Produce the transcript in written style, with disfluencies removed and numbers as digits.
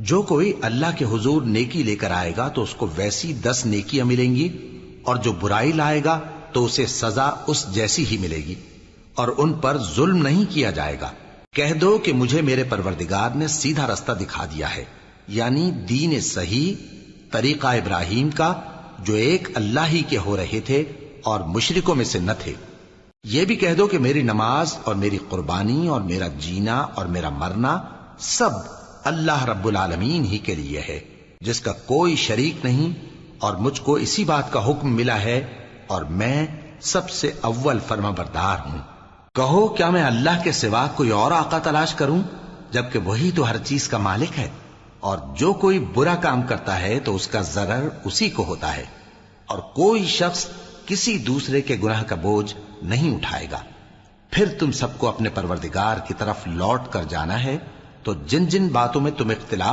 جو کوئی اللہ کے حضور نیکی لے کر آئے گا تو اس کو ویسی 10 نیکیاں ملیں گی، اور جو برائی لائے گا تو اسے سزا اس جیسی ہی ملے گی، اور ان پر ظلم نہیں کیا جائے گا۔ کہہ دو کہ مجھے میرے پروردگار نے سیدھا رستہ دکھا دیا ہے، یعنی دین صحیح، طریقہ ابراہیم کا، جو ایک اللہ ہی کے ہو رہے تھے اور مشرکوں میں سے نہ تھے۔ یہ بھی کہہ دو کہ میری نماز اور میری قربانی اور میرا جینا اور میرا مرنا سب اللہ رب العالمین ہی کے لیے ہے، جس کا کوئی شریک نہیں، اور مجھ کو اسی بات کا حکم ملا ہے، اور میں سب سے اول فرما بردار ہوں۔ کہو کیا میں اللہ کے سوا کوئی اور آقا تلاش کروں، جبکہ وہی تو ہر چیز کا مالک ہے، اور جو کوئی برا کام کرتا ہے تو اس کا ضرر اسی کو ہوتا ہے، اور کوئی شخص کسی دوسرے کے گناہ کا بوجھ نہیں اٹھائے گا۔ پھر تم سب کو اپنے پروردگار کی طرف لوٹ کر جانا ہے، تو جن جن باتوں میں تم اختلاف